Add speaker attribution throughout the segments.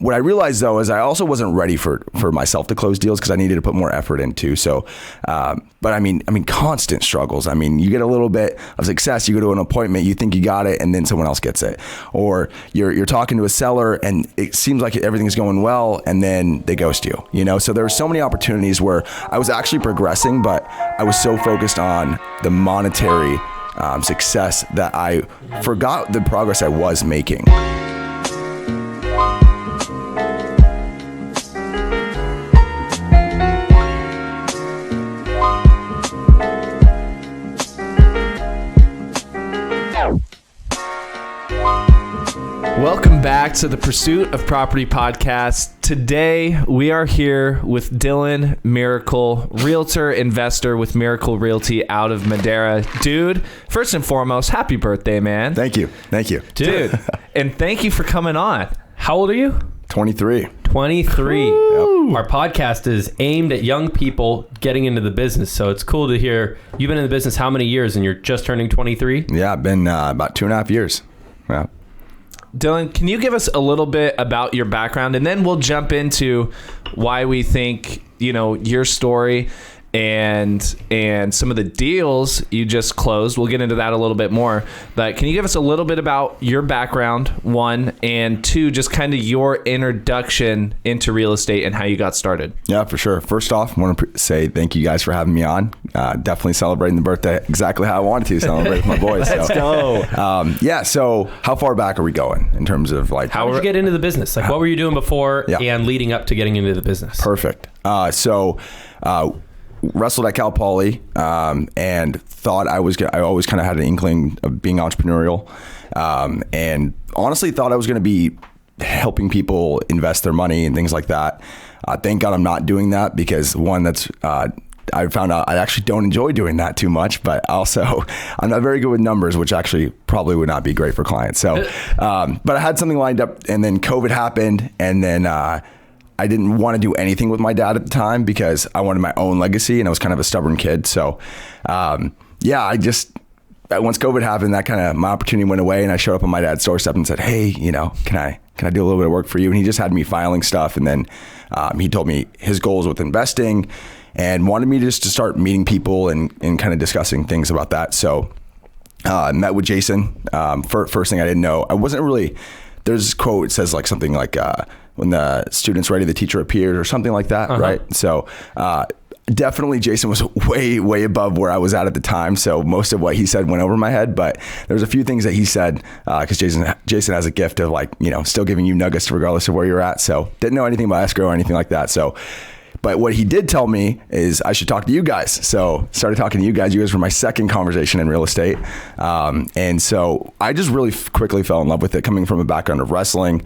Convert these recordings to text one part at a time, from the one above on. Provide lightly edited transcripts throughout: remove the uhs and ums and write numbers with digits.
Speaker 1: what I realized though is I also wasn't ready for myself to close deals because I needed to put more effort into. So, but I mean, constant struggles. I mean, you get a little bit of success, you go to an appointment, you think you got it, and then someone else gets it. Or you're talking to a seller and it seems like everything's going well, and then they ghost you, you know? So there were so many opportunities where I was actually progressing, but I was so focused on the monetary success that I forgot the progress I was making.
Speaker 2: Welcome back to the Pursuit of Property podcast. Today, we are here with Dylan Miracle, realtor, investor with Miracle Realty out of Madera. Dude, first and foremost, happy birthday, man.
Speaker 1: Thank you.
Speaker 2: Dude, and thank you for coming on. How old are you?
Speaker 1: 23.
Speaker 3: 23.
Speaker 1: Yep.
Speaker 3: Our podcast is aimed at young people getting into the business. So it's cool to hear you've been in the business how many years and you're just turning 23?
Speaker 1: Yeah, I've been about 2.5 years. Yeah.
Speaker 2: Dylan, can you give us a little bit about your background, and then we'll jump into why we think, you know, your story and some of the deals you just closed. We'll get into that a little bit more. But can you give us a little bit about your background, one, and two, just kind of your introduction into real estate and how you got started?
Speaker 1: Yeah, for sure. First off, I want to say thank you guys for having me on. Definitely celebrating the birthday exactly how I wanted to celebrate with my boys.
Speaker 3: Let's go.
Speaker 1: Yeah, so how far back are we going in terms of like...
Speaker 3: How did you get into the business? Like, what were you doing before and leading up to getting into the business?
Speaker 1: Perfect. Wrestled at Cal Poly and thought I always kind of had an inkling of being entrepreneurial, and honestly thought I was going to be helping people invest their money and things like that. Thank God I'm not doing that, because one, I found out I actually don't enjoy doing that too much, but also I'm not very good with numbers, which actually probably would not be great for clients. So, but I had something lined up, and then COVID happened, and then I didn't want to do anything with my dad at the time because I wanted my own legacy, and I was kind of a stubborn kid. So, once COVID happened, that kind of my opportunity went away, and I showed up on my dad's doorstep and said, "Hey, you know, can I do a little bit of work for you?" And he just had me filing stuff, and then he told me his goals with investing, and wanted me just to start meeting people and kind of discussing things about that. So, I met with Jason. First thing I didn't know, I wasn't really. There's this quote. It says like something like, when the student's ready, the teacher appears, or something like that, right? So definitely Jason was way, way above where I was at the time. So most of what he said went over my head, but there's a few things that he said, because Jason has a gift of like, you know, still giving you nuggets regardless of where you're at. So didn't know anything about escrow or anything like that. So, but what he did tell me is I should talk to you guys. So started talking to you guys. You guys were my second conversation in real estate. And so I just really quickly fell in love with it, coming from a background of wrestling.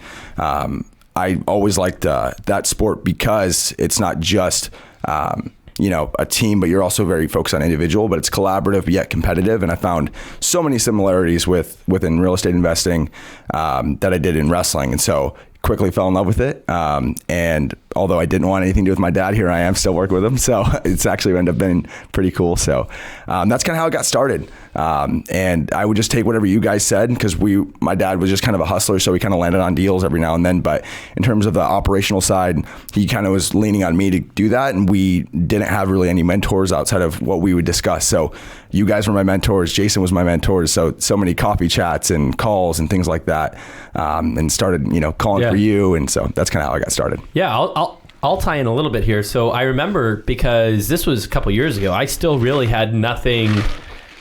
Speaker 1: I always liked that sport because it's not just, a team, but you're also very focused on individual, but it's collaborative, but yet competitive. And I found so many similarities within real estate investing that I did in wrestling. And so quickly fell in love with it. And although I didn't want anything to do with my dad, here I am still working with him. So it's actually ended up being pretty cool. So that's kind of how it got started. And I would just take whatever you guys said, because my dad was just kind of a hustler. So we kind of landed on deals every now and then. But in terms of the operational side, he kind of was leaning on me to do that. And we didn't have really any mentors outside of what we would discuss. So you guys were my mentors. Jason was my mentor. So many coffee chats and calls and things like that. And started, calling for you. And so that's kind of how I got started.
Speaker 3: Yeah, I'll tie in a little bit here. So I remember, because this was a couple years ago, I still really had nothing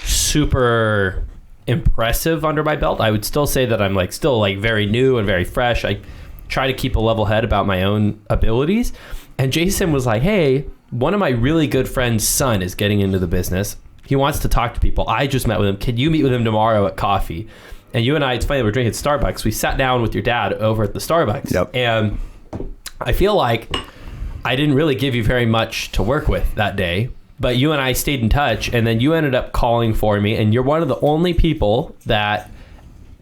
Speaker 3: super impressive under my belt. I would still say that I'm still very new and very fresh. I try to keep a level head about my own abilities. And Jason was like, "Hey, one of my really good friend's son is getting into the business. He wants to talk to people. I just met with him. Can you meet with him tomorrow at coffee?" And you and I, it's funny, we're drinking Starbucks. We sat down with your dad over at the Starbucks.
Speaker 1: Yep.
Speaker 3: And I feel like I didn't really give you very much to work with that day, but you and I stayed in touch, and then you ended up calling for me, and you're one of the only people that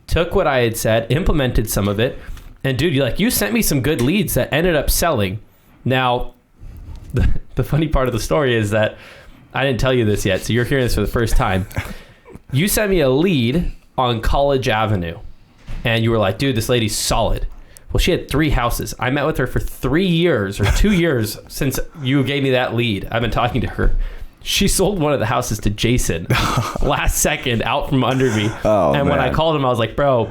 Speaker 3: took what I had said, implemented some of it, and dude, you sent me some good leads that ended up selling. Now, the funny part of the story is that I didn't tell you this yet, so you're hearing this for the first time. You sent me a lead on College Avenue, and you were like, "Dude, this lady's solid." Well, she had 3 houses. I met with her for 3 years or 2 years since you gave me that lead. I've been talking to her. She sold one of the houses to Jason last second out from under me. And when I called him, I was like, bro,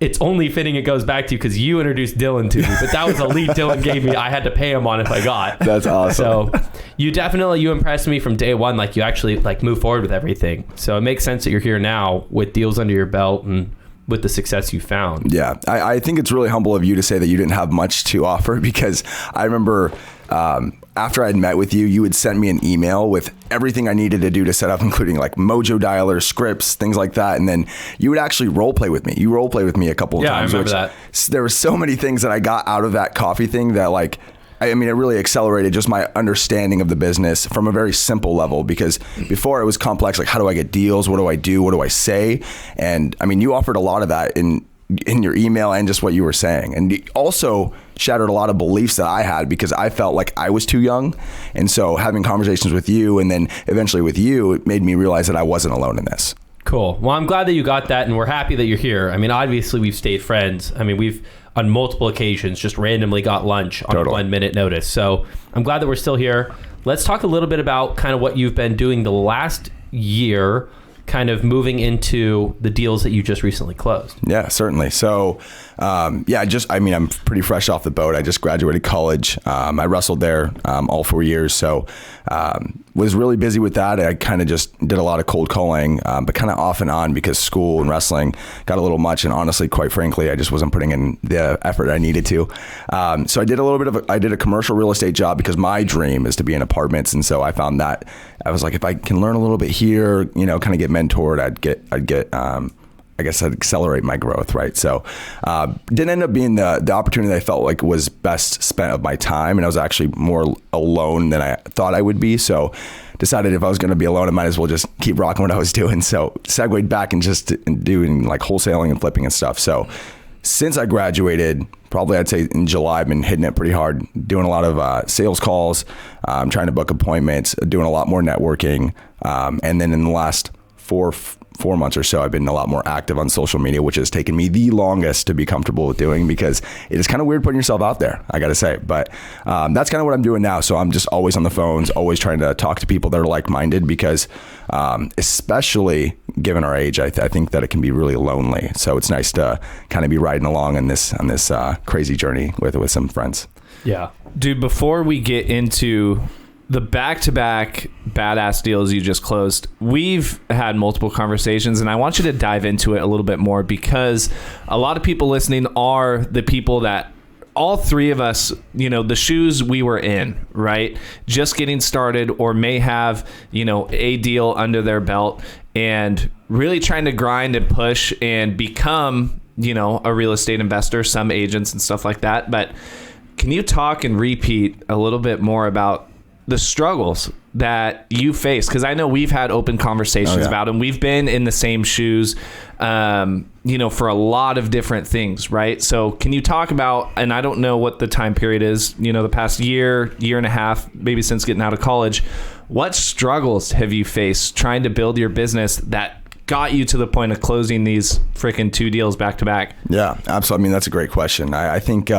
Speaker 3: it's only fitting it goes back to you because you introduced Dylan to me. But that was a lead Dylan gave me. I had to pay him on if I got.
Speaker 1: That's awesome.
Speaker 3: So you impressed me from day one. Like you actually like move forward with everything. So it makes sense that you're here now with deals under your belt and with the success you found.
Speaker 1: Yeah, I think it's really humble of you to say that you didn't have much to offer, because I remember after I'd met with you, you would send me an email with everything I needed to do to set up, including like Mojo dialers, scripts, things like that. And then you would actually role play with me. You role play with me a couple of times.
Speaker 3: Yeah, I remember that.
Speaker 1: There were so many things that I got out of that coffee thing that like, I mean, it really accelerated just my understanding of the business from a very simple level, because before it was complex. Like, how do I get deals? What do I do? What do I say? And I mean, you offered a lot of that in your email and just what you were saying. And you also shattered a lot of beliefs that I had, because I felt like I was too young. And so having conversations with you and then eventually with you, it made me realize that I wasn't alone in this.
Speaker 3: Cool. Well, I'm glad that you got that, and we're happy that you're here. I mean, obviously we've stayed friends. I mean, we've on multiple occasions just randomly got lunch on a 1 minute notice. So I'm glad that we're still here. Let's talk a little bit about kind of what you've been doing the last year, kind of moving into the deals that you just recently closed.
Speaker 1: Yeah, certainly. So, I'm pretty fresh off the boat. I just graduated college. I wrestled there all 4 years. So, was really busy with that. I kind of just did a lot of cold calling, but kind of off and on, because school and wrestling got a little much. And honestly, quite frankly, I just wasn't putting in the effort I needed to. So I did a commercial real estate job, because my dream is to be in apartments. And so I found that I was like, if I can learn a little bit here, kind of get mentored, I'd accelerate my growth, right? So didn't end up being the opportunity that I felt like was best spent of my time. And I was actually more alone than I thought I would be. So decided if I was going to be alone, I might as well just keep rocking what I was doing. So segued back and just doing like wholesaling and flipping and stuff. So since I graduated, probably I'd say in July, I've been hitting it pretty hard, doing a lot of sales calls, trying to book appointments, doing a lot more networking. And then in the last 4 months or so, I've been a lot more active on social media, which has taken me the longest to be comfortable with doing, because it is kind of weird putting yourself out there, I got to say. But that's kind of what I'm doing now. So I'm just always on the phones, always trying to talk to people that are like-minded, because especially given our age, I think that it can be really lonely. So it's nice to kind of be riding along on this crazy journey with some friends.
Speaker 3: Yeah.
Speaker 2: Dude, before we get into the back-to-back badass deals you just closed, we've had multiple conversations, and I want you to dive into it a little bit more, because a lot of people listening are the people that all three of us, the shoes we were in, right? Just getting started, or may have, a deal under their belt, and really trying to grind and push and become, a real estate investor, some agents and stuff like that. But can you talk and repeat a little bit more about the struggles that you face? Because I know we've had open conversations about them. We've been in the same shoes, for a lot of different things, right? So can you talk about, and I don't know what the time period is, the past year and a half, maybe since getting out of college, what struggles have you faced trying to build your business that got you to the point of closing these freaking 2 deals back to back?
Speaker 1: Yeah, absolutely. I mean, that's a great question. I think,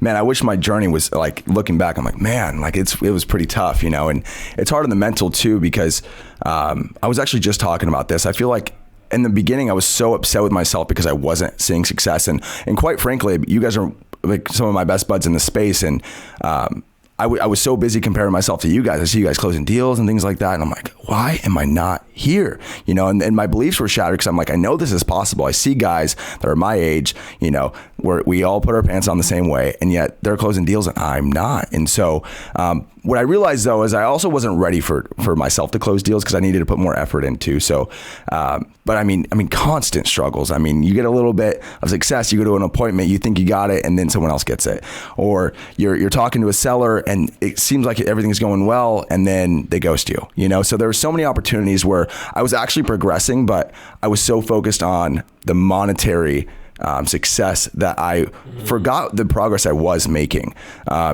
Speaker 1: man, I wish my journey was like, looking back, I'm like, man, like it was pretty tough, and it's hard on the mental too, because I was actually just talking about this. I feel like in the beginning, I was so upset with myself because I wasn't seeing success. And quite frankly, you guys are like some of my best buds in the space. And I was so busy comparing myself to you guys. I see you guys closing deals and things like that. And I'm like, why am I not here? And my beliefs were shattered, because I'm like, I know this is possible. I see guys that are my age, where we all put our pants on the same way, and yet they're closing deals and I'm not. And so what I realized though is I also wasn't ready for myself to close deals, because I needed to put more effort into. So, but I mean, constant struggles. I mean, you get a little bit of success, you go to an appointment, you think you got it, and then someone else gets it. Or you're talking to a seller and it seems like everything's going well, and then they ghost you, So there were so many opportunities where I was actually progressing, but I was so focused on the monetary success that I forgot the progress I was making.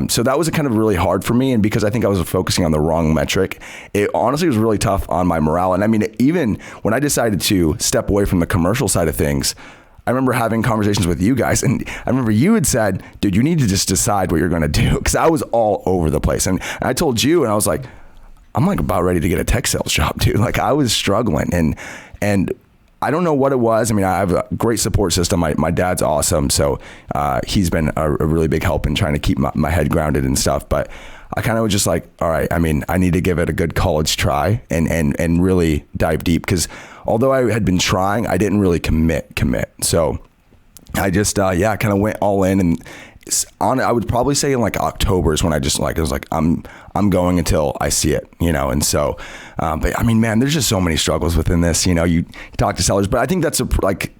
Speaker 1: So that was kind of really hard for me. And because I think I was focusing on the wrong metric, it honestly was really tough on my morale. And I mean, even when I decided to step away from the commercial side of things, I remember having conversations with you guys, and I remember you had said, dude, you need to just decide what you're going to do. Cause I was all over the place. And I told you, and I was like, I'm like about ready to get a tech sales job, dude. Like I was struggling, and I don't know what it was. I mean, I have a great support system. My dad's awesome. So he's been a really big help in trying to keep my head grounded and stuff. But I kind of was just like, all right, I mean, I need to give it a good college try and really dive deep. Because although I had been trying, I didn't really commit. So I just, kind of went all in. And I would probably say in like October is when I just like, I was like, I'm going until I see it, and so, but I mean, man, there's just so many struggles within this, you talk to sellers, but I think that's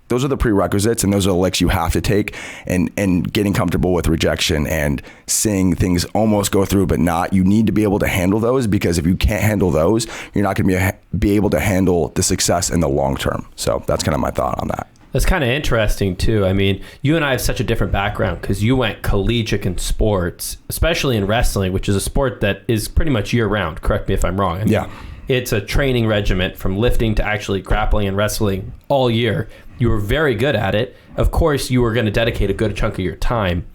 Speaker 1: those are the prerequisites, and those are the licks you have to take, and getting comfortable with rejection and seeing things almost go through, but not. You need to be able to handle those, because if you can't handle those, you're not going to be able to handle the success in the long term. So that's kind of my thought on that.
Speaker 3: That's kind of interesting too. I mean, you and I have such a different background, because you went collegiate in sports, especially in wrestling, which is a sport that is pretty much year round. Correct me if I'm wrong. I mean,
Speaker 1: yeah.
Speaker 3: It's a training regiment from lifting to actually grappling and wrestling all year. You were very good at it. Of course, you were going to dedicate a good chunk of your time.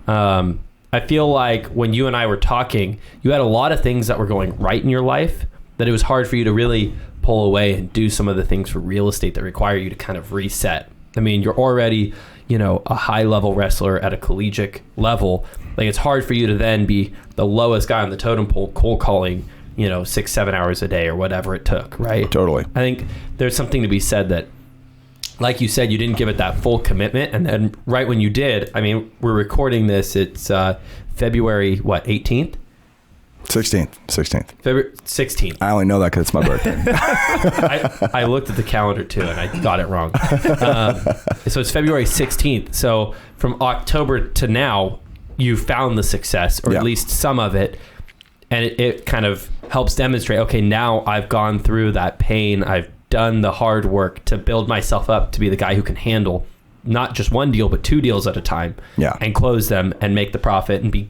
Speaker 3: I feel like when you and I were talking, you had a lot of things that were going right in your life, that it was hard for you to really pull away and do some of the things for real estate that require you to kind of reset. I mean, you're already, a high level wrestler at a collegiate level. Like, it's hard for you to then be the lowest guy on the totem pole cold calling, 6-7 hours a day or whatever it took, right?
Speaker 1: Totally.
Speaker 3: I think there's something to be said that, like you said, you didn't give it that full commitment. And then right when you did, I mean, we're recording this, it's February, 18th?
Speaker 1: 16th.
Speaker 3: February 16th.
Speaker 1: I only know that because it's my birthday.
Speaker 3: I looked at the calendar too, and I got it wrong. So it's February 16th. So from October to now, you found the success, or at least some of it. And it kind of helps demonstrate, okay, now I've gone through that pain. I've done the hard work to build myself up to be the guy who can handle not just one deal, but 2 deals at a time, and close them and make the profit and be,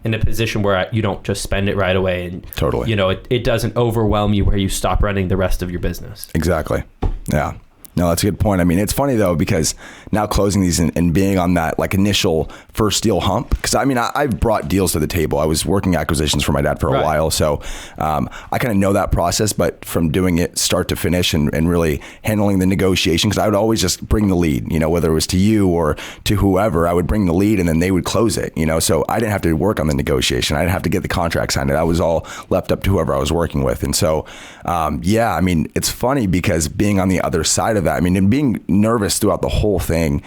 Speaker 3: in a position where you don't just spend it right away, and
Speaker 1: totally,
Speaker 3: it doesn't overwhelm you where you stop running the rest of your business.
Speaker 1: Exactly. Yeah. No, that's a good point. I mean, it's funny though, because now closing these and being on that like initial first deal hump, because I mean, I've brought deals to the table. I was working acquisitions for my dad for a while. So I kind of know that process, but from doing it start to finish and really handling the negotiation, because I would always just bring the lead, whether it was to you or to whoever, I would bring the lead and then they would close it, so I didn't have to work on the negotiation. I didn't have to get the contract signed. That was all left up to whoever I was working with. And so, I mean, it's funny because being on the other side of that, I mean, and being nervous throughout the whole thing,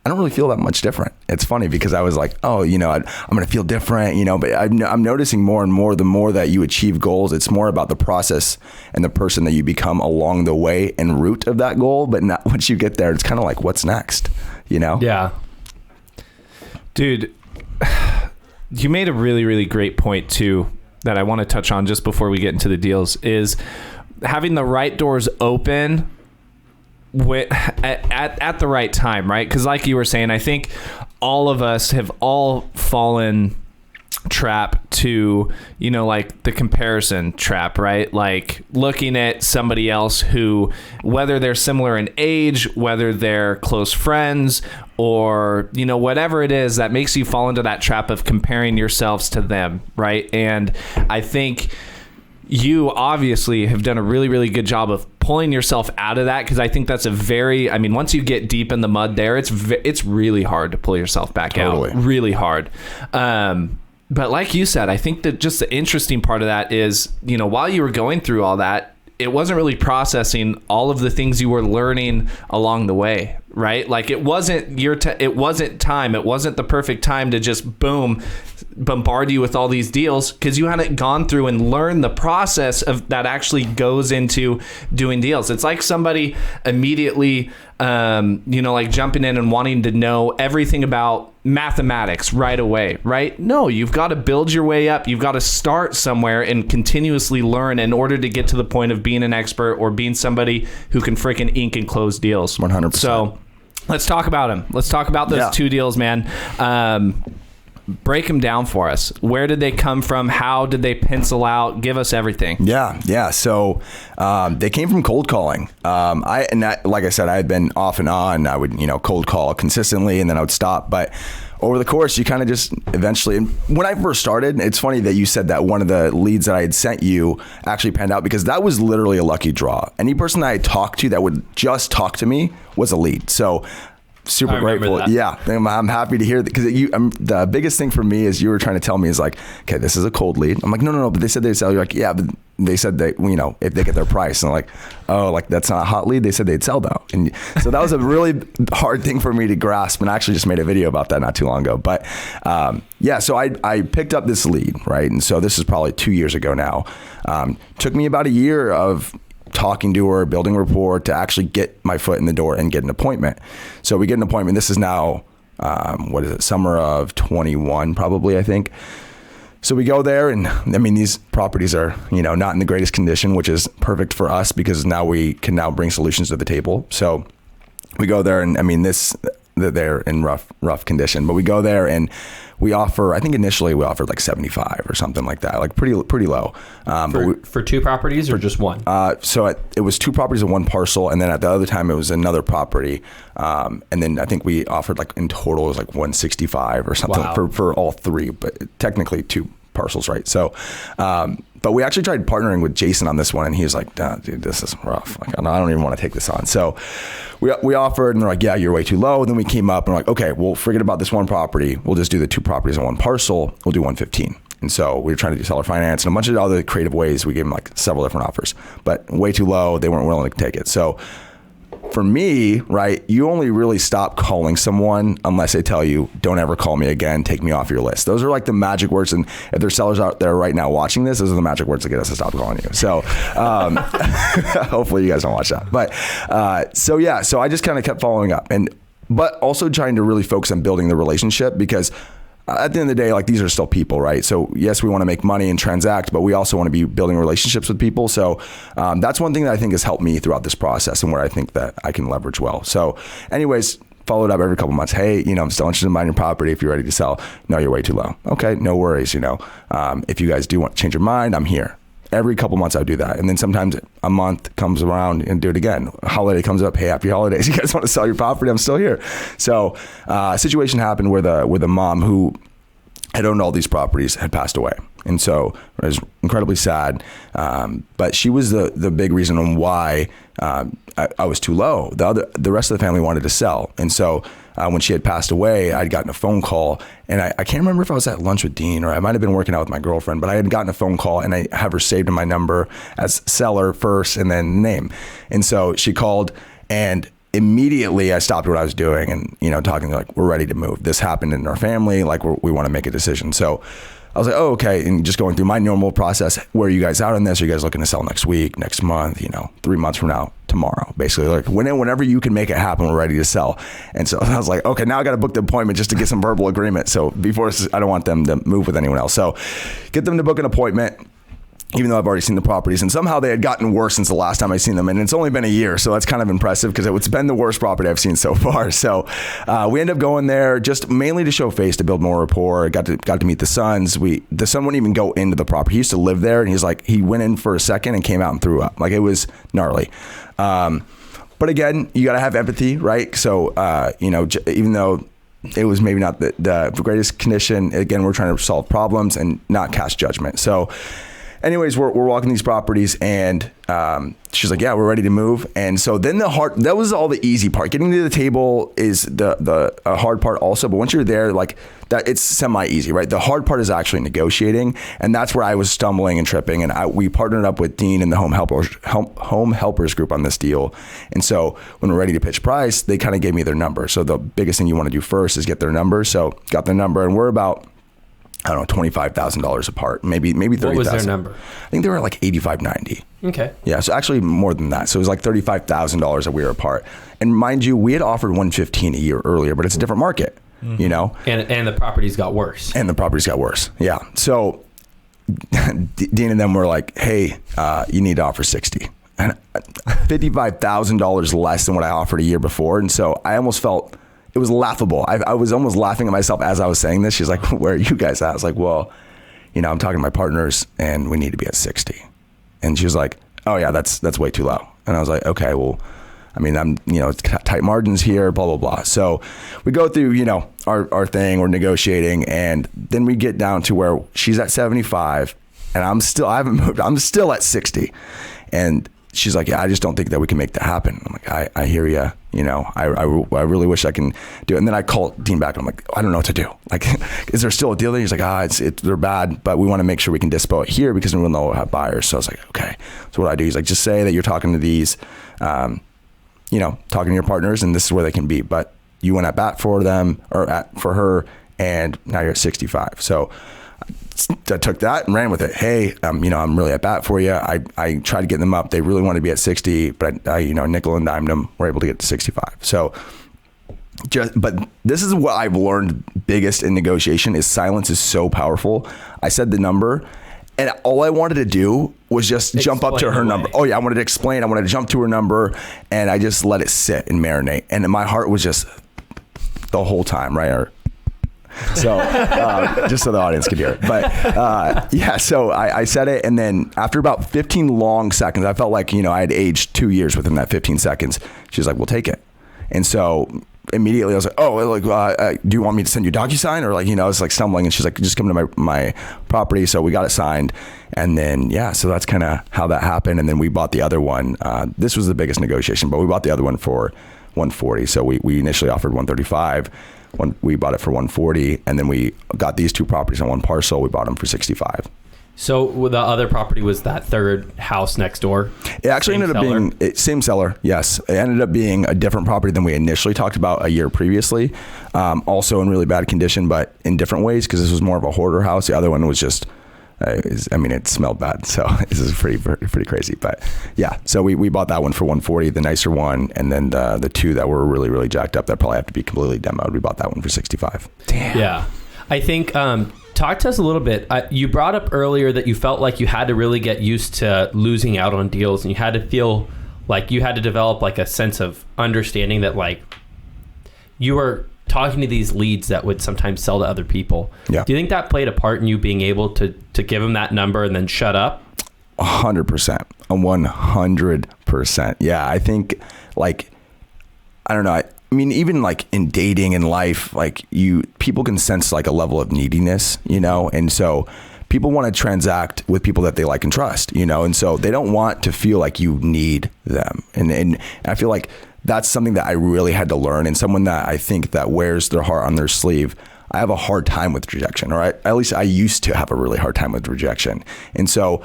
Speaker 1: I don't really feel that much different. It's funny because I was like, oh, I'm going to feel different, but I'm noticing more and more, the more that you achieve goals, it's more about the process and the person that you become along the way en route of that goal. But not, once you get there, it's kind of like, what's next,
Speaker 2: Yeah. Dude, you made a really, really great point too, that I want to touch on just before we get into the deals, is having the right doors open at the right time, right? Because like you were saying, I think all of us have all fallen trap to, like the comparison trap, right? Like looking at somebody else who, whether they're similar in age, whether they're close friends, or, whatever it is that makes you fall into that trap of comparing yourselves to them, right? And I think you obviously have done a really, really good job of pulling yourself out of that, because I think that's once you get deep in the mud there, it's really hard to pull yourself back out. Really hard. But like you said, I think that just the interesting part of that is, while you were going through all that, it wasn't really processing all of the things you were learning along the way, right? Like it wasn't it wasn't time. It wasn't the perfect time to just boom, bombard you with all these deals, because you hadn't gone through and learned the process of that actually goes into doing deals. It's like somebody immediately, like jumping in and wanting to know everything about mathematics right away, right? No, you've got to build your way up. You've got to start somewhere and continuously learn in order to get to the point of being an expert or being somebody who can freaking ink and close deals.
Speaker 1: 100%.
Speaker 2: So let's talk about them. Let's talk about those 2 deals, man. break them down for us. Where did they come from? How did they pencil out? Give us everything.
Speaker 1: Yeah. So they came from cold calling. Like I said, I had been off and on. I would, cold call consistently, and then I would stop. But over the course, you kind of just eventually, and when I first started, it's funny that you said that one of the leads that I had sent you actually panned out, because that was literally a lucky draw. Any person that I talked to that would just talk to me was a lead. So super grateful.
Speaker 3: That.
Speaker 1: Yeah. I'm happy to hear that, because the biggest thing for me is you were trying to tell me is like, okay, this is a cold lead. I'm like, no, but they said they'd sell. You're like, yeah, but they said that, if they get their price. And I'm like, oh, like that's not a hot lead. They said they'd sell though. And so that was a really hard thing for me to grasp. And I actually just made a video about that not too long ago. But so I picked up this lead, right? And so this is probably 2 years ago now. Took me about a year of talking to her, building rapport, to actually get my foot in the door and get an appointment. So we get an appointment. This is now, summer of 21, probably, I think. So we go there, and these properties are, not in the greatest condition, which is perfect for us, because now we can bring solutions to the table. So we go there, and they're in rough condition, but we go there and we offer, I think initially we offered like 75 or something like that, like pretty low.
Speaker 3: For two properties or just one?
Speaker 1: So it was two properties in one parcel, and then at the other time it was another property. And then I think we offered like in total it was like 165 or something.
Speaker 3: Wow.
Speaker 1: for all three, but technically two parcels, right? So, but we actually tried partnering with Jason on this one, and he was like, dude, this is rough. Like, I don't even want to take this on. So we offered, and they're like, yeah, you're way too low. Then we came up and we're like, okay, well, forget about this one property. We'll just do the two properties on one parcel. We'll do 115. And so we were trying to do seller finance and a bunch of other creative ways. We gave them like several different offers, but way too low. They weren't willing to take it. So for me, right, you only really stop calling someone unless they tell you, don't ever call me again, take me off your list. Those are like the magic words. And if there's sellers out there right now watching this, those are the magic words that get us to stop calling you. So hopefully you guys don't watch that. But so I just kind of kept following up, but also trying to really focus on building the relationship, because at the end of the day, like, these are still people, right? So yes, we want to make money and transact, but we also want to be building relationships with people. So that's one thing that I think has helped me throughout this process, and where I think that I can leverage well. So anyways, followed up every couple months. Hey, I'm still interested in buying your property. If you're ready to sell, no, you're way too low. Okay, no worries. If you guys do want to change your mind, I'm here. Every couple months I would do that. And then sometimes a month comes around and do it again. A holiday comes up. Hey, happy holidays. You guys want to sell your property? I'm still here. So a situation happened where the mom who had owned all these properties had passed away. And so it was incredibly sad. But she was the big reason on why I was too low. The rest of the family wanted to sell. And so when she had passed away, I'd gotten a phone call, and I can't remember if I was at lunch with Dean or I might've been working out with my girlfriend, but I had gotten a phone call, and I have her saved in my number as seller first and then name. And so she called, and immediately I stopped what I was doing and, talking like, we're ready to move. This happened in our family. Like, we want to make a decision. So I was like, oh, okay. And just going through my normal process. Where are you guys out on this? Are you guys looking to sell next week, next month, 3 months from now, tomorrow? Basically, like, whenever you can make it happen, we're ready to sell. And so I was like, okay, now I got to book the appointment just to get some verbal agreement. So before, I don't want them to move with anyone else. So get them to book an appointment, even though I've already seen the properties, and somehow they had gotten worse since the last time I seen them. And it's only been a year. So that's kind of impressive, because it's been the worst property I've seen so far. So we ended up going there just mainly to show face, to build more rapport. Got to meet the sons. The son wouldn't even go into the property. He used to live there, and he's like, he went in for a second and came out and threw up. Like, it was gnarly. But again, you got to have empathy, right? So, even though it was maybe not the greatest condition, again, we're trying to solve problems and not cast judgment. So anyways, we're walking these properties, and she's like, yeah, we're ready to move. And so then that was all the easy part. Getting to the table is the hard part also. But once you're there, like, that, it's semi-easy, right? The hard part is actually negotiating. And that's where I was stumbling and tripping. And we partnered up with Dean and the Home Helpers group on this deal. And so when we're ready to pitch price, they kind of gave me their number. So the biggest thing you want to do first is get their number. So got their number, and we're about, I don't know, $25,000 apart, maybe 30,000.
Speaker 3: What was their number?
Speaker 1: I think they were like 85, 90.
Speaker 3: Okay.
Speaker 1: Yeah, so actually more than that. So it was like $35,000 that we were apart. And mind you, we had offered 115 a year earlier, but it's a different market, And
Speaker 3: the properties got worse.
Speaker 1: Yeah. So Dean and them were like, hey, you need to offer 60. And $55,000 less than what I offered a year before. And so I almost felt it was laughable. I was almost laughing at myself as I was saying this. She's like, where are you guys at? I was like, well, I'm talking to my partners and we need to be at 60. And she was like, oh yeah, that's way too low. And I was like, okay, well, it's tight margins here, blah, blah, blah. So we go through, our thing, we're negotiating, and then we get down to where she's at 75 and I haven't moved. I'm still at 60. And she's like, yeah, I just don't think that we can make that happen. I'm like, I hear you. I really wish I can do it. And then I call Dean back and I'm like, I don't know what to do. Like, is there still a deal there? He's like, they're bad, but we want to make sure we can dispo it here because we'll know we'll have buyers. So I was like, okay. So what I do, he's like, just say that you're talking to these, talking to your partners and this is where they can be. But you went at bat for them for her and now you're at 65. So I took that and ran with it. Hey, I'm really at bat for you. I tried to get them up. They really wanted to be at 60, but I nickel and dimed them. We're able to get to 65. So but this is what I've learned biggest in negotiation is silence is so powerful. I said the number and all I wanted to do was just jump up to her number. Oh yeah. I wanted to explain. I wanted to jump to her number and I just let it sit and marinate. And my heart was just the whole time, right? So just so the audience could hear it. But so I said it. And then after about 15 long seconds, I felt like, I had aged 2 years within that 15 seconds. She's like, we'll take it. And so immediately I was like, oh, do you want me to send you a DocuSign? Or I was like stumbling and she's like, just come to my property. So we got it signed. And then, so that's kind of how that happened. And then we bought the other one. This was the biggest negotiation, but we bought the other one for 140. So we initially offered 135. We bought it for 140, and then we got these two properties on one parcel. We bought them for 65.
Speaker 3: So the other property was that third house next door?
Speaker 1: It actually ended up being same seller. Yes, it ended up being a different property than we initially talked about a year previously. Also in really bad condition, but in different ways because this was more of a hoarder house. The other one was just. It smelled bad, so this is pretty crazy. But yeah, so we bought that one for 140, the nicer one, and then the two that were really, really jacked up that probably have to be completely demoed. We bought that one for 65.
Speaker 2: Damn.
Speaker 3: Yeah, I think. Talk to us a little bit. You brought up earlier that you felt like you had to really get used to losing out on deals, and you had to feel like you had to develop like a sense of understanding that like you were talking to these leads that would sometimes sell to other people.
Speaker 1: Yeah.
Speaker 3: Do you think that played a part in you being able to give them that number and then shut up?
Speaker 1: 100%. 100%. Yeah. I think I don't know. I mean, even like in dating and life, like people can sense like a level of neediness, and so people want to transact with people that they like and trust, and so they don't want to feel like you need them. And I feel like that's something that I really had to learn, and someone that I think that wears their heart on their sleeve. I have a hard time with rejection, or at least I used to have a really hard time with rejection. And so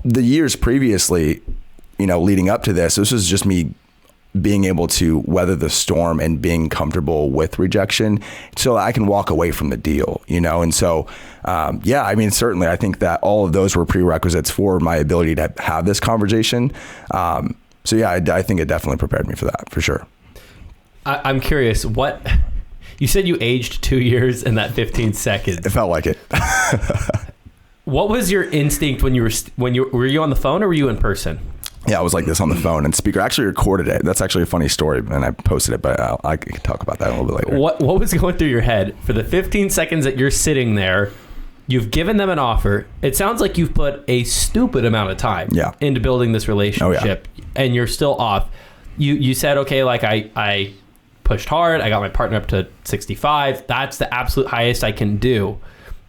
Speaker 1: the years previously, leading up to this was just me being able to weather the storm and being comfortable with rejection so that I can walk away from the deal, And so, certainly I think that all of those were prerequisites for my ability to have this conversation. So yeah, I think it definitely prepared me for that, for sure.
Speaker 3: I'm curious, what you said you aged 2 years in that 15 seconds.
Speaker 1: It felt like it.
Speaker 3: What was your instinct when you were you on the phone or were you in person?
Speaker 1: Yeah, I was like this on the phone, and speaker actually recorded it. That's actually a funny story, and I posted it, but I can talk about that a little bit later.
Speaker 3: What was going through your head for the 15 seconds that you're sitting there? You've given them an offer. It sounds like you've put a stupid amount of time into building this relationship, and you're still off. You said, okay, like I pushed hard. I got my partner up to 65. That's the absolute highest I can do.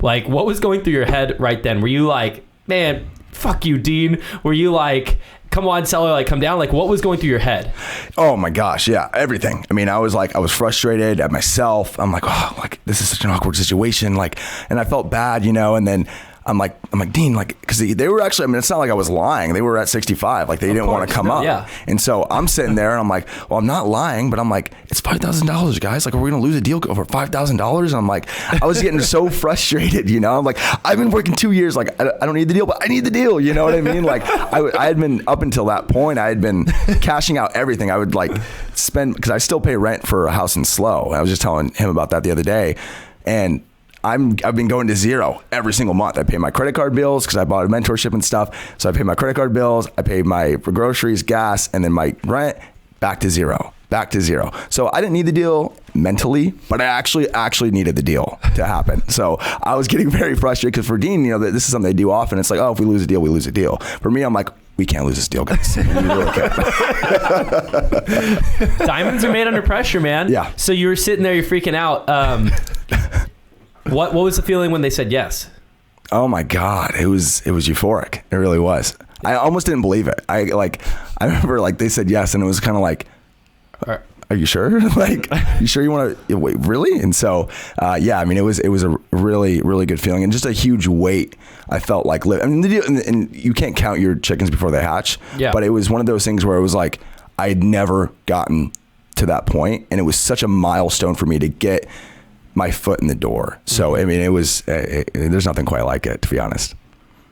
Speaker 3: Like, what was going through your head right then? Were you like, man, fuck you, Dean? Were you like, come on, seller, like come down? Like, what was going through your head?
Speaker 1: Oh my gosh. Yeah. Everything. I mean, I was frustrated at myself. I'm like, oh, like this is such an awkward situation. Like, and I felt bad, and then I'm like, Dean, like, cause they were actually, I mean, it's not like I was lying. They were at 65. Like they didn't want to come up.
Speaker 3: Yeah.
Speaker 1: And so I'm sitting there and I'm like, well, I'm not lying, but I'm like, it's $5,000 guys. Like, are we going to lose a deal over $5,000? And I'm like, I was getting so frustrated, I'm like, I've been working 2 years. Like, I don't need the deal, but I need the deal. You know what I mean? Like I had been up until that point, I had been cashing out everything. I would like spend, cause I still pay rent for a house in SLO. I was just telling him about that the other day. And I've been going to zero every single month. I pay my credit card bills because I bought a mentorship and stuff. So I pay my credit card bills, I pay for groceries, gas, and then my rent, back to zero. So I didn't need the deal. mentally, but I actually needed the deal to happen. So I was getting very frustrated because for Dean, this is something they do often. It's like, oh, if we lose a deal, we lose a deal. For me, I'm like, we can't lose this deal, guys. We really can't.
Speaker 3: Diamonds are made under pressure, man.
Speaker 1: Yeah.
Speaker 3: So you were sitting there, you're freaking out. What was the feeling when they said yes?
Speaker 1: Oh my God, it was euphoric. It really was. I almost didn't believe it. I remember like they said yes, and it was kind of like, are you sure? Like, you sure you want to wait? Really? And so, yeah, I mean, it was a really, really good feeling, and just a huge weight. I felt like, I mean, and you can't count your chickens before they hatch.
Speaker 3: Yeah.
Speaker 1: But it was one of those things where it was like, I had never gotten to that point, and it was such a milestone for me to get my foot in the door. So, I mean, it was, there's nothing quite like it, to be honest.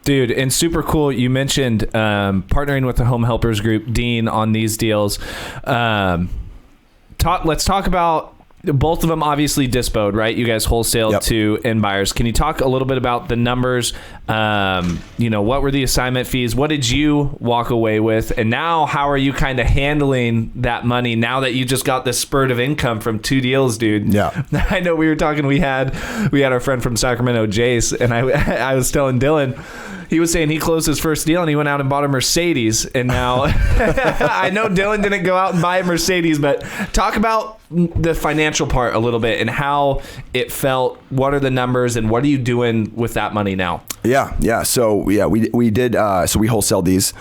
Speaker 2: Dude, and super cool. You mentioned partnering with the Home Helpers Group, Dean, on these deals. Let's talk about both of them. Obviously, Dispode, right? You guys wholesale to end buyers. Can you talk a little bit about the numbers? What were the assignment fees? What did you walk away with? And now, how are you kind of handling that money now that you just got this spurt of income from 2 deals, dude?
Speaker 1: Yeah.
Speaker 2: I know we were talking. We had our friend from Sacramento, Jace, and I was telling Dylan. He was saying he closed his first deal and he went out and bought a Mercedes. And now I know Dylan didn't go out and buy a Mercedes, but talk about the financial part a little bit and how it felt. What are the numbers and what are you doing with that money now?
Speaker 1: Yeah. So we did. So we wholesaled these.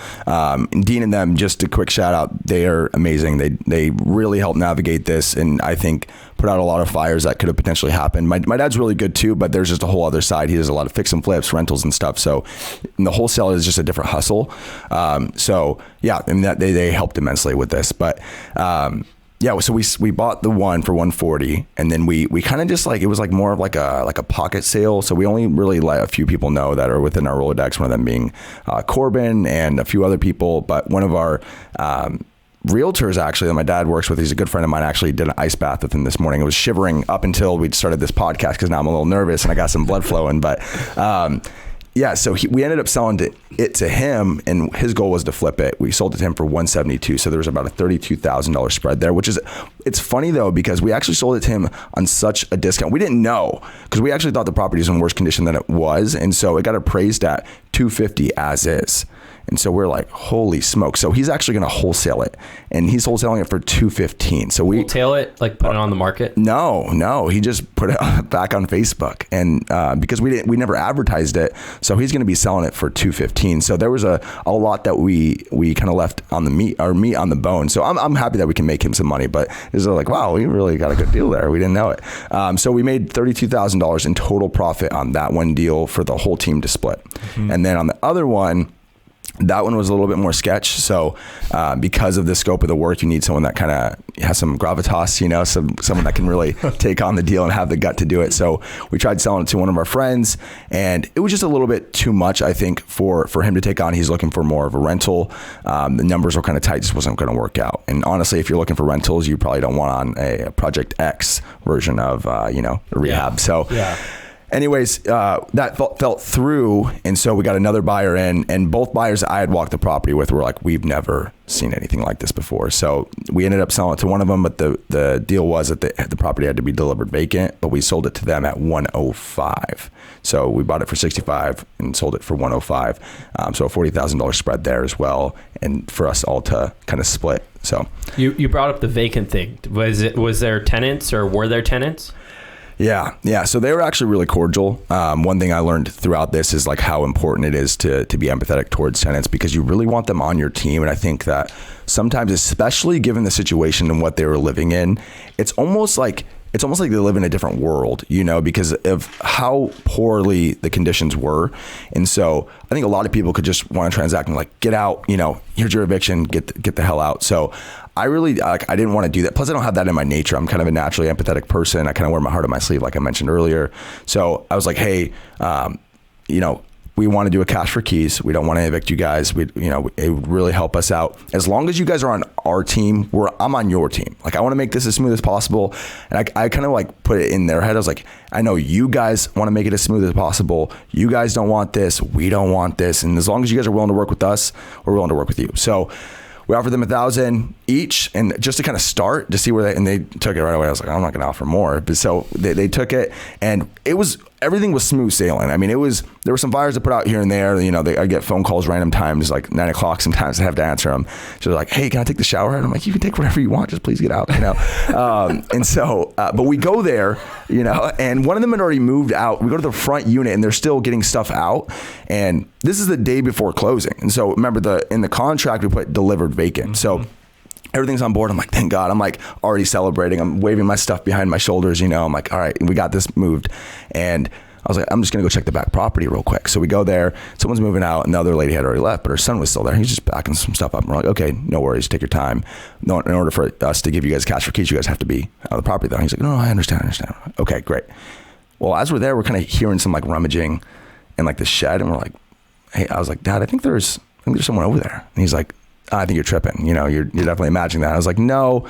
Speaker 1: Dean and them, just a quick shout out. They are amazing. They really helped navigate this, and I think put out a lot of fires that could have potentially happened. My dad's really good too, but there's just a whole other side. He does a lot of fix and flips, rentals and stuff. So the wholesale is just a different hustle. So yeah, and that they helped immensely with this. But so we bought the one for $140, and then we kind of just like, it was like more of like a pocket sale. So we only really let a few people know that are within our Rolodex, one of them being Corbin and a few other people. But one of our realtors actually that my dad works with, he's a good friend of mine, actually did an ice bath with him this morning. I was shivering up until we started this podcast because now I'm a little nervous and I got some blood flowing. But so we ended up selling it to him, and his goal was to flip it. We sold it to him for $172, so there was about a $32,000 spread there, it's funny though, because we actually sold it to him on such a discount. We didn't know, because we actually thought the property was in worse condition than it was, and so it got appraised at $250 as is. And so we're like, holy smoke. So he's actually going to wholesale it, and he's wholesaling it for $215. So we
Speaker 3: wholesale it, like put it on the market?
Speaker 1: No, he just put it back on Facebook, and because we never advertised it, so he's going to be selling it for $215. So there was a lot that we kind of left on the meat on the bone. So I'm happy that we can make him some money, but it's like, wow, we really got a good deal there. We didn't know it. So we made $32,000 in total profit on that one deal for the whole team to split. Mm-hmm. And then on the other one, that one was a little bit more sketch. So because of the scope of the work, you need someone that kind of has some gravitas, someone that can really take on the deal and have the gut to do it. So we tried selling it to one of our friends, and it was just a little bit too much, I think, for him to take on. He's looking for more of a rental. The numbers were kind of tight, just wasn't going to work out. And honestly, if you're looking for rentals, you probably don't want on a Project X version of, rehab.
Speaker 3: Yeah.
Speaker 1: So
Speaker 3: yeah.
Speaker 1: Anyways, that fell through, and so we got another buyer in, and both buyers I had walked the property with were like, we've never seen anything like this before. So we ended up selling it to one of them, but the deal was that the property had to be delivered vacant, but we sold it to them at $105. So we bought it for $65 and sold it for $105. So a $40,000 spread there as well, and for us all to kind of split. So
Speaker 3: you brought up the vacant thing. Was there tenants, or were there tenants?
Speaker 1: Yeah. So they were actually really cordial. One thing I learned throughout this is like how important it is to be empathetic towards tenants, because you really want them on your team. And I think that sometimes, especially given the situation and what they were living in, it's almost like they live in a different world, because of how poorly the conditions were. And so I think a lot of people could just want to transact and like, get out, here's your eviction, get the hell out. So I really, I didn't want to do that. Plus I don't have that in my nature. I'm kind of a naturally empathetic person. I kind of wear my heart on my sleeve, like I mentioned earlier. So I was like, hey, we want to do a cash for keys. We don't want to evict you guys. It would really help us out. As long as you guys are on our team, I'm on your team. Like, I want to make this as smooth as possible. And I kind of like put it in their head. I was like, I know you guys want to make it as smooth as possible. You guys don't want this. We don't want this. And as long as you guys are willing to work with us, we're willing to work with you. So we offered them $1,000 each, and just to kind of start to see where they took it right away. I was like, I'm not going to offer more. But so they took it, and everything was smooth sailing. I mean, there were some fires to put out here and there. You know, I get phone calls random times, like 9 o'clock. Sometimes I have to answer them. So they're like, hey, can I take the shower? And I'm like, you can take whatever you want. Just please get out, you know? And so, but we go there, you know, and one of them had already moved out. We go to the front unit and they're still getting stuff out. And this is the day before closing. And so remember in the contract, we put delivered vacant. So everything's on board. I'm like, thank God. I'm like already celebrating. I'm waving my stuff behind my shoulders, you know. I'm like, all right, we got this moved. And I was like, I'm just going to go check the back property real quick. So we go there. Someone's moving out, and the other lady had already left, but her son was still there. He's just backing some stuff up. And we're like, okay, no worries. Take your time. No, in order for us to give you guys cash for keys, you guys have to be out of the property, though. He's like, no, I understand. Okay, great. Well, as we're there, we're kind of hearing some like rummaging in like the shed, and we're like, hey, I was like, Dad, I think there's someone over there. And he's like, I think you're tripping. You know, you're definitely imagining that. I was like, no,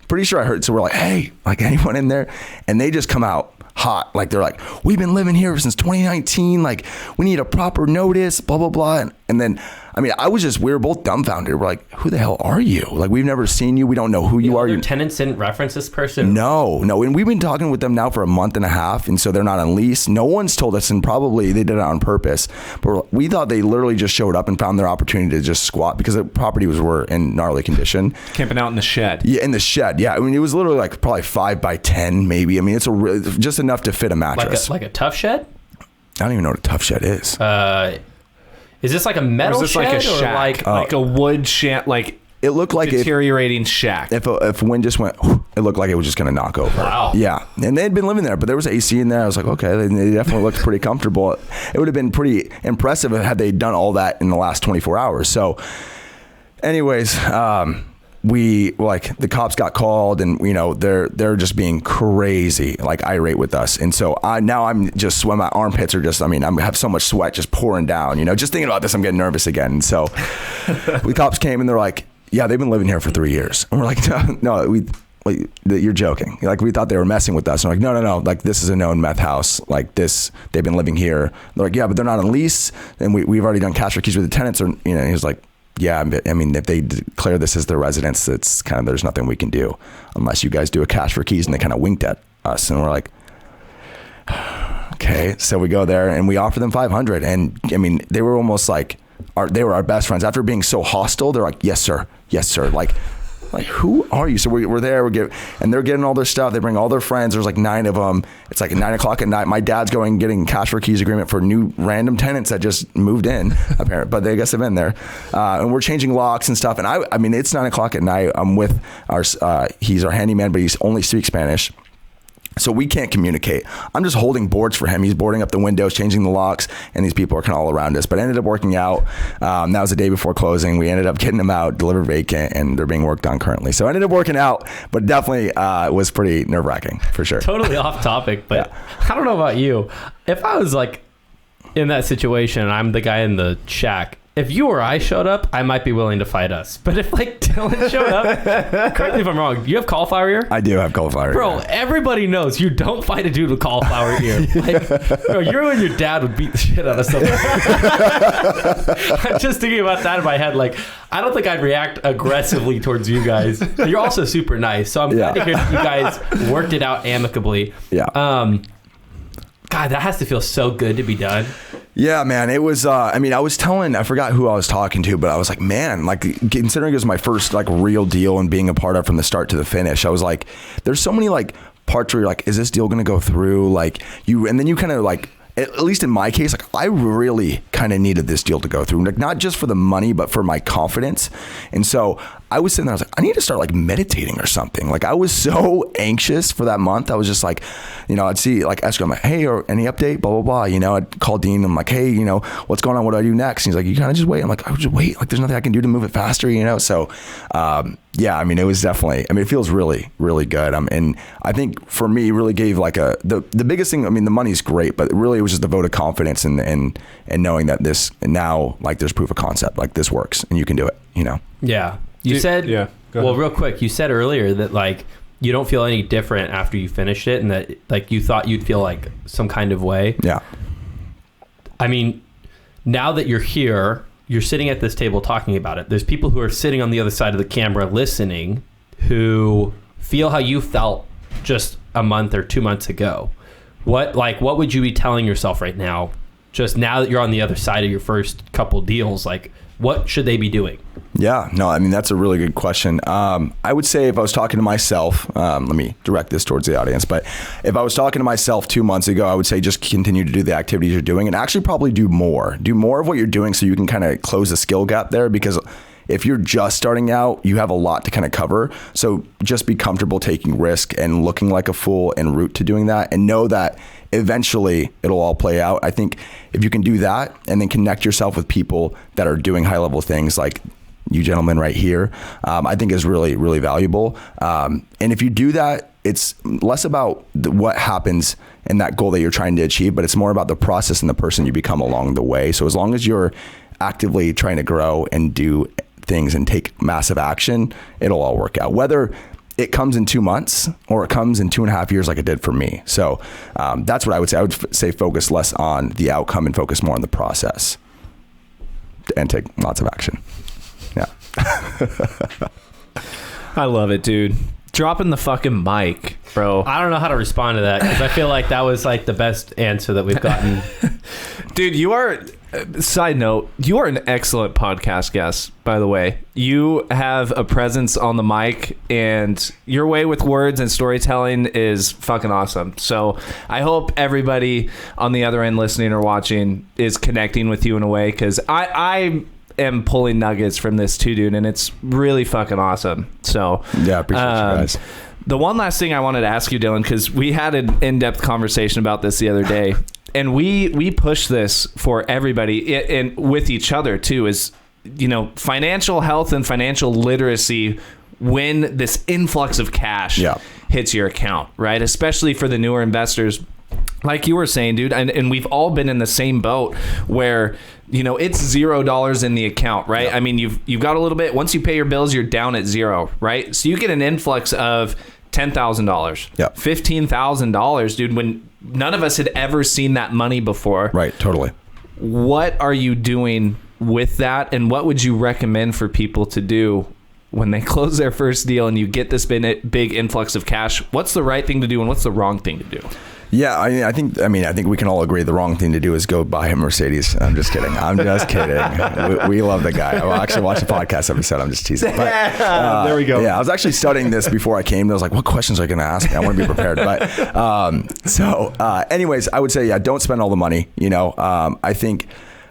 Speaker 1: pretty sure I heard. So we're like, hey, like anyone in there? And they just come out hot. Like they're like, we've been living here since 2019. Like we need a proper notice, blah, blah, blah. And then, I mean, we were both dumbfounded. We're like, who the hell are you? Like we've never seen you. We don't know who you are.
Speaker 3: Your tenants didn't reference this person?
Speaker 1: No. And we've been talking with them now for a month and a half. And so they're not on lease. No one's told us, and probably they did it on purpose. But we thought they literally just showed up and found their opportunity to just squat because the property were in gnarly condition.
Speaker 2: Camping out in the shed.
Speaker 1: Yeah, in the shed. Yeah. I mean, it was literally like probably 5 by 10 maybe. I mean, it's just enough to fit a mattress.
Speaker 3: Like a tough shed?
Speaker 1: I don't even know what a tough shed is.
Speaker 3: Is this like a metal
Speaker 2: shed?
Speaker 3: Like a shack?
Speaker 2: Like a wood shack, like
Speaker 1: it looked like
Speaker 2: deteriorating shack.
Speaker 1: If wind just went, it looked like it was just going to knock over.
Speaker 3: Wow.
Speaker 1: Yeah. And they had been living there, but there was AC in there. I was like, okay, they definitely looked pretty comfortable. It would have been pretty impressive had they done all that in the last 24 hours. So anyways, the cops got called, and you know they're just being crazy, like irate with us. And so now I'm just sweating. My armpits are just, I have so much sweat just pouring down, you know, just thinking about this, I'm getting nervous again. And so the cops came and they're like, yeah, they've been living here for 3 years. And we're like, no, you're joking. Like we thought they were messing with us. And we're like, no. Like this is a known meth house. Like this, they've been living here. They're like, yeah, but they're not on lease. And we've already done cash for keys with the tenants. Or, you know, and he was like, yeah, I mean, if they declare this as their residence, it's kind of, there's nothing we can do unless you guys do a cash for keys. And they kind of winked at us, and we're like, okay. So we go there and we offer them $500. And I mean, they were almost like, they were our best friends. After being so hostile, they're like, yes, sir. Like who are you? So we're there, and they're getting all their stuff. They bring all their friends. There's like 9 of them. It's like 9 o'clock at night. My dad's getting cash for keys agreement for new random tenants that just moved in, apparently, but they guess they've been there. And we're changing locks and stuff. And I mean, it's 9 o'clock at night. I'm with he's our handyman, but he only speaks Spanish. So we can't communicate. I'm just holding boards for him. He's boarding up the windows, changing the locks, and these people are kind of all around us. But it ended up working out. That was the day before closing. We ended up getting them out, delivered vacant, and they're being worked on currently. So it ended up working out, but definitely was pretty nerve-wracking for sure.
Speaker 3: Totally off topic, but yeah. I don't know about you. If I was like in that situation and I'm the guy in the shack, if you or I showed up, I might be willing to fight us. But if like Dylan showed up, correct me if I'm wrong, you have cauliflower ear?
Speaker 1: I do have cauliflower ear.
Speaker 3: Bro, everybody knows you don't fight a dude with cauliflower ear. Like, bro, you and your dad would beat the shit out of someone. I'm just thinking about that in my head. Like, I don't think I'd react aggressively towards you guys. You're also super nice. So I'm glad to hear that you guys worked it out amicably.
Speaker 1: Yeah.
Speaker 3: God, that has to feel so good to be done.
Speaker 1: Yeah, man, it was, I forgot who I was talking to, but I was like, man, like considering it was my first like real deal and being a part of from the start to the finish, I was like, there's so many like parts where you're like, is this deal going to go through? Like and then you kind of like, at least in my case, like I really kind of needed this deal to go through, like not just for the money, but for my confidence. And so I was sitting there, I was like, I need to start like meditating or something. Like I was so anxious for that month. I was just like, you know, I'd see like Esco, I'm like, hey, or any update, blah, blah, blah. You know, I'd call Dean. I'm like, hey, you know, what's going on? What do I do next? And he's like, you kind of just wait. I'm like, I would just wait. Like there's nothing I can do to move it faster, you know? So, yeah, I mean, it was definitely, I mean, it feels really, really good. And I think for me, really gave like the biggest thing, I mean, the money's great, but really it was just a vote of confidence and knowing that this now, like there's proof of concept, like this works and you can do it, you know?
Speaker 3: Yeah. You said, well, real quick, you said earlier that like, you don't feel any different after you finished it and that like you thought you'd feel like some kind of way.
Speaker 1: Yeah.
Speaker 3: I mean, now that you're here, you're sitting at this table talking about it. There's people who are sitting on the other side of the camera listening who feel how you felt just a month or 2 months ago. What would you be telling yourself right now, just now that you're on the other side of your first couple deals? Like, what should they be doing?
Speaker 1: Yeah, no, I mean, that's a really good question. I would say if I was talking to myself, let me direct this towards the audience, but if I was talking to myself 2 months ago, I would say just continue to do the activities you're doing and actually probably do more of what you're doing so you can kind of close the skill gap there, because if you're just starting out, you have a lot to kind of cover. So just be comfortable taking risk and looking like a fool en route to doing that, and know that eventually it'll all play out. I think if you can do that and then connect yourself with people that are doing high level things like you gentlemen right here, I think is really, really valuable. And if you do that, it's less about what happens in that goal that you're trying to achieve, but it's more about the process and the person you become along the way. So as long as you're actively trying to grow and do things and take massive action, it'll all work out. Whether it comes in 2 months or it comes in 2.5 years like it did for me. So that's what I would say. I would say focus less on the outcome and focus more on the process and take lots of action. Yeah.
Speaker 2: I love it, dude. Dropping the fucking mic, bro.
Speaker 3: I don't know how to respond to that because I feel like that was like the best answer that we've gotten.
Speaker 2: Dude, you are... Side note, you are an excellent podcast guest, by the way. You have a presence on the mic, and your way with words and storytelling is fucking awesome. So I hope everybody on the other end listening or watching is connecting with you in a way, because I am pulling nuggets from this too, dude, and it's really fucking awesome. So
Speaker 1: yeah, I appreciate you guys.
Speaker 2: The one last thing I wanted to ask you, Dylan, because we had an in-depth conversation about this the other day. And we push this for everybody and with each other too, is, you know, financial health and financial literacy when this influx of cash hits your account, right? Especially for the newer investors. Like you were saying, dude, and we've all been in the same boat where, you know, it's $0 in the account, right? Yep. I mean, you've got a little bit. Once you pay your bills, you're down at zero, right? So you get an influx of $10,000, $15,000, dude, when none of us had ever seen that money before.
Speaker 1: Right, totally.
Speaker 2: What are you doing with that, and what would you recommend for people to do when they close their first deal and you get this big influx of cash? What's the right thing to do and what's the wrong thing to do?
Speaker 1: Yeah, I think we can all agree the wrong thing to do is go buy a Mercedes. I'm just kidding. We love the guy. I actually watched the podcast episode. I'm just teasing. But,
Speaker 2: there we go.
Speaker 1: Yeah, I was actually studying this before I came. I was like, what questions are you going to ask me? I want to be prepared. But anyways, I would say, yeah, don't spend all the money. You know, I think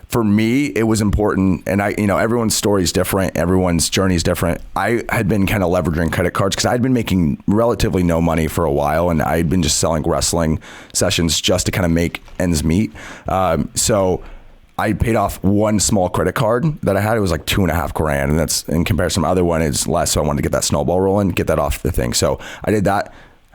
Speaker 1: for me, it was important, and everyone's story is different. Everyone's journey is different. I had been kind of leveraging credit cards because I'd been making relatively no money for a while, and I'd been just selling wrestling sessions just to kind of make ends meet. So I paid off one small credit card that I had. It was like $2,500, and that's in comparison to the other one is less. So I wanted to get that snowball rolling, get that off the thing. So I did that.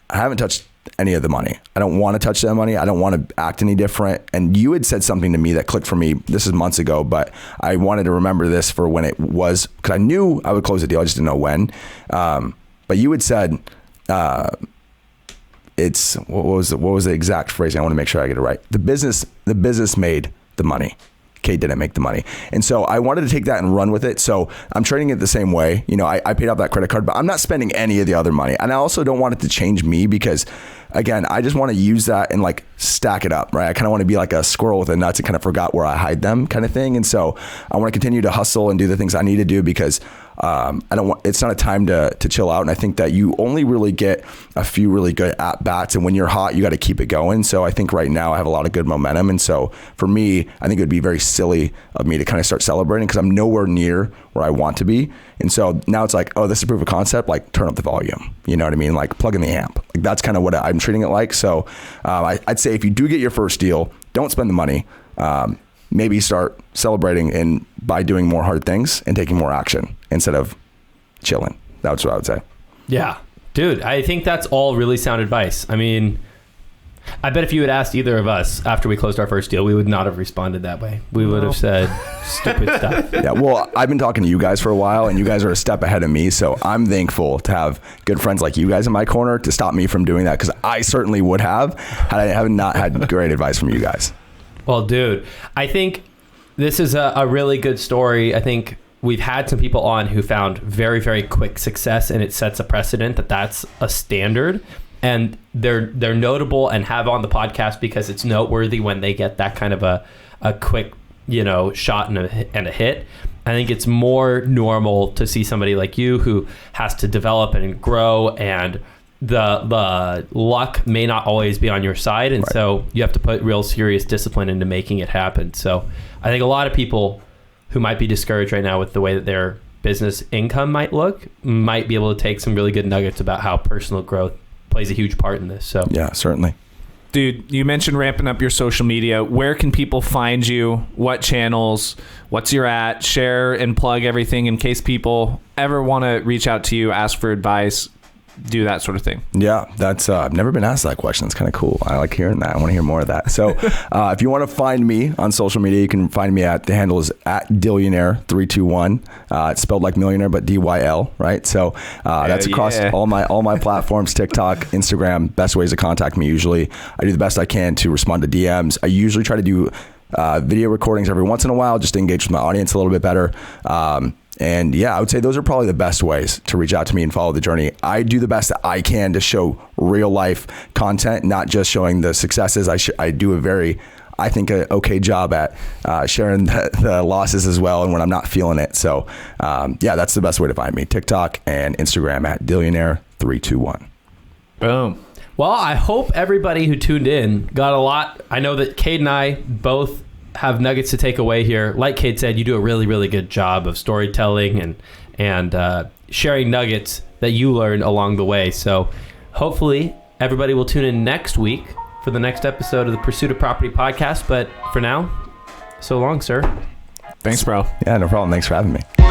Speaker 1: I haven't touched any of the money. I don't want to touch that money. I don't want to act any different. And you had said something to me that clicked for me. This is months ago, but I wanted to remember this for when it was, because I knew I would close the deal. I just didn't know when. But you had said, what was the exact phrasing? I want to make sure I get it right. The business made the money. Kate didn't make the money. And so I wanted to take that and run with it. So I'm trading it the same way. You know, I paid off that credit card, but I'm not spending any of the other money. And I also don't want it to change me because, again, I just want to use that and like stack it up, right? I kind of want to be like a squirrel with a nuts and kind of forgot where I hide them kind of thing. And so I want to continue to hustle and do the things I need to do because it's not a time to chill out. And I think that you only really get a few really good at bats. And when you're hot, you got to keep it going. So I think right now I have a lot of good momentum. And so for me, I think it would be very silly of me to kind of start celebrating because I'm nowhere near where I want to be. And so now it's like, oh, this is proof of concept, like turn up the volume. You know what I mean? Like plug in the amp. Like that's kind of what I'm treating it like. So I'd say if you do get your first deal, don't spend the money. Maybe start celebrating and by doing more hard things and taking more action instead of chilling. That's what I would say.
Speaker 3: Yeah, dude, I think that's all really sound advice. I mean, I bet if you had asked either of us after we closed our first deal, we would not have responded that way. We would have said stupid stuff.
Speaker 1: Yeah, well, I've been talking to you guys for a while and you guys are a step ahead of me. So I'm thankful to have good friends like you guys in my corner to stop me from doing that because I certainly would have had I not had great advice from you guys.
Speaker 3: Well, dude, I think this is a really good story. I think we've had some people on who found very, very quick success, and it sets a precedent that that's a standard. And they're notable and have on the podcast because it's noteworthy when they get that kind of a quick, shot and a hit. I think it's more normal to see somebody like you who has to develop and grow, and the luck may not always be on your side. And so you have to put real serious discipline into making it happen. So I think a lot of people who might be discouraged right now with the way that their business income might look might be able to take some really good nuggets about how personal growth plays a huge part in this. So
Speaker 1: yeah, certainly.
Speaker 2: Dude, you mentioned ramping up your social media. Where can people find you? What channels? What's your at? Share and plug everything in case people ever want to reach out to you, ask for advice, do that sort of thing.
Speaker 1: Yeah, that's I've never been asked that question. It's kind of cool. I like hearing that. I want to hear more of that. So if you want to find me on social media, you can find me the handle is at Dillionaire321. It's spelled like millionaire, but DYL, right? So that's across all my platforms, TikTok, Instagram, best ways to contact me usually. I do the best I can to respond to DMs. I usually try to do video recordings every once in a while just to engage with my audience a little bit better. And yeah, I would say those are probably the best ways to reach out to me and follow the journey. I do the best that I can to show real life content, not just showing the successes. I do a very, I think, a okay job at sharing the losses as well and when I'm not feeling it. So yeah, that's the best way to find me. TikTok and Instagram at Dillionaire321.
Speaker 2: Boom.
Speaker 3: Well, I hope everybody who tuned in got a lot. I know that Cade and I both have nuggets to take away here. Like Cade said, you do a really, really good job of storytelling and sharing nuggets that you learned along the way. So hopefully everybody will tune in next week for the next episode of the Pursuit of Property podcast. But for now, so long, sir.
Speaker 2: Thanks, bro.
Speaker 1: Yeah, no problem. Thanks for having me.